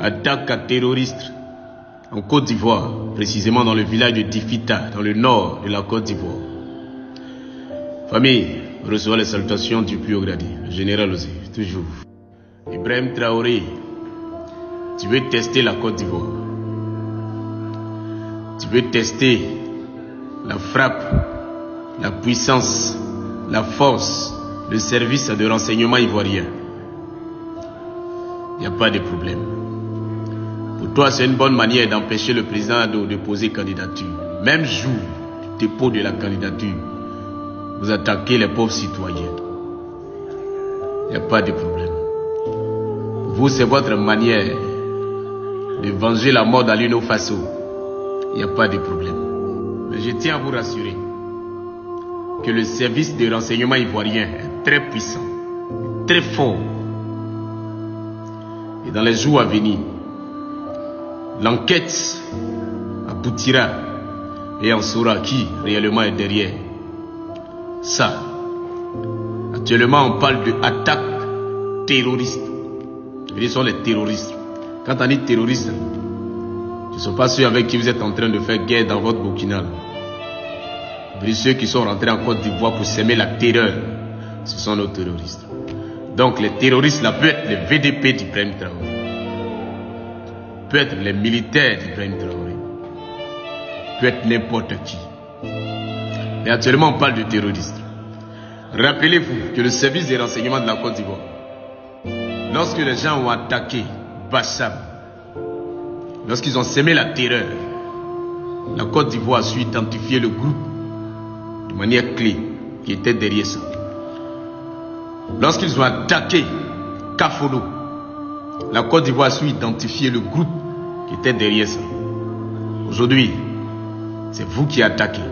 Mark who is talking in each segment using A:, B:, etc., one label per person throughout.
A: attaque terroriste en Côte d'Ivoire, précisément dans le village de Difita, dans le nord de la Côte d'Ivoire. Famille, reçoit les salutations du plus haut gradé, le général Osé, toujours. Ibrahim Traoré, tu veux tester la Côte d'Ivoire. Tu veux tester la frappe, la puissance, la force, le service de renseignement ivoirien. Il n'y a pas de problème. Pour toi, c'est une bonne manière d'empêcher le président de déposer candidature. Même jour du dépôt de la candidature, vous attaquez les pauvres citoyens. Il n'y a pas de problème. Vous, c'est votre manière de venger la mort d'Alino Faso. Il n'y a pas de problème. Mais je tiens à vous rassurer que le service de renseignement ivoirien est très puissant, très fort. Et dans les jours à venir, l'enquête aboutira et on saura qui réellement est derrière. Ça, actuellement on parle d'attaque terroriste. Ils sont les terroristes. Quand on dit terroristes, ce ne sont pas ceux avec qui vous êtes en train de faire guerre dans votre Burkina. Ceux qui sont rentrés en Côte d'Ivoire pour s'aimer la terreur, ce sont nos terroristes. Donc les terroristes là peuvent être les VDP d'Ibrahim Traoré, peut être les militaires d'Ibrahim Traoré, peut être n'importe qui. Mais actuellement on parle de terroristes. Rappelez-vous que le service des renseignements de la Côte d'Ivoire, lorsque les gens ont attaqué Bacham, lorsqu'ils ont sémé la terreur, la Côte d'Ivoire a su identifier le groupe de manière clé qui était derrière ça. Lorsqu'ils ont attaqué Kafono, la Côte d'Ivoire a su identifier le groupe qui était derrière ça. Aujourd'hui, c'est vous qui attaquez.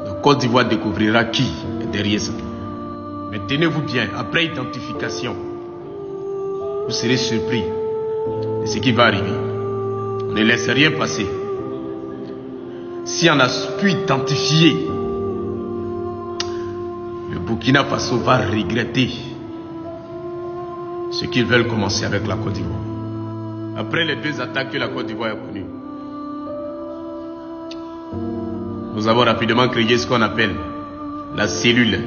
A: La Côte d'Ivoire découvrira qui est derrière ça. Mais tenez-vous bien, après identification, vous serez surpris de ce qui va arriver. On ne laisse rien passer. Si on a pu identifier, le Burkina Faso va regretter ce qu'ils veulent commencer avec la Côte d'Ivoire. Après les deux attaques que la Côte d'Ivoire a connues, nous avons rapidement créé ce qu'on appelle la cellule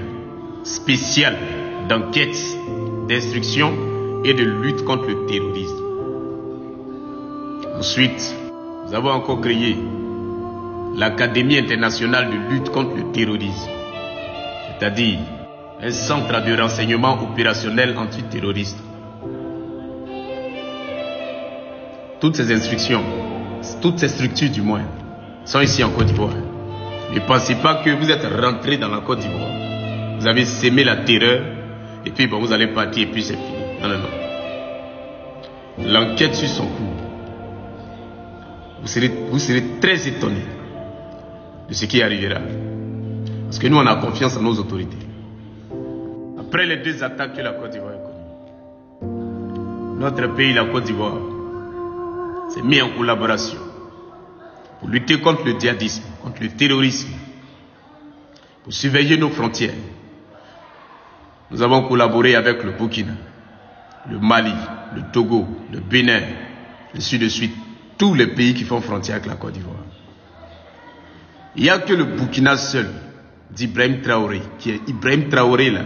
A: spéciale d'enquête, d'instruction et de lutte contre le terrorisme. Ensuite, nous avons encore créé l'Académie internationale de lutte contre le terrorisme, c'est-à-dire un centre de renseignement opérationnel antiterroriste. Toutes ces instructions, toutes ces structures du moins, sont ici en Côte d'Ivoire. Ne pensez pas que vous êtes rentré dans la Côte d'Ivoire, vous avez sémé la terreur, et puis bon, vous allez partir et puis c'est fini. Non, non, non. L'enquête suit son cours. Vous serez très étonnés de ce qui arrivera. Parce que nous, on a confiance en nos autorités. Après les deux attaques que la Côte d'Ivoire a connues, notre pays, la Côte d'Ivoire, s'est mis en collaboration pour lutter contre le djihadisme, contre le terrorisme, pour surveiller nos frontières. Nous avons collaboré avec le Burkina, le Mali, le Togo, le Bénin, ainsi de suite, tous les pays qui font frontière avec la Côte d'Ivoire. Il n'y a que le Burkina seul, d'Ibrahim Traoré, qui est Ibrahim Traoré là,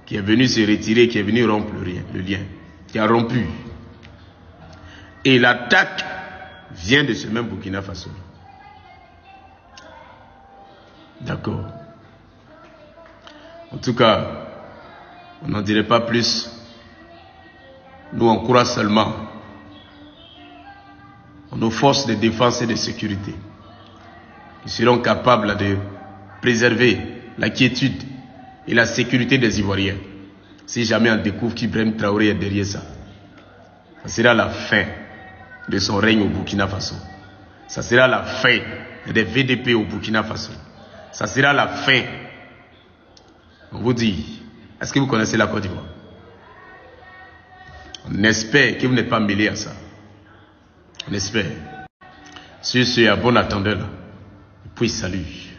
A: qui est venu se retirer, qui est venu rompre le lien, qui a rompu. Et l'attaque vient de ce même Burkina Faso. D'accord. En tout cas, on n'en dirait pas plus. Nous, on croit seulement en nos forces de défense et de sécurité, qui seront capables de préserver la quiétude et la sécurité des Ivoiriens. Si jamais on découvre qu'Ibrahim Traoré est derrière ça, ça sera la fin de son règne au Burkina Faso. Ça sera la fin des VDP au Burkina Faso. Ça sera la fin. On vous dit, est-ce que vous connaissez la Côte d'Ivoire? On espère que vous n'êtes pas mêlé à ça. On espère. Sur ce, à bon attendeur, puis salut.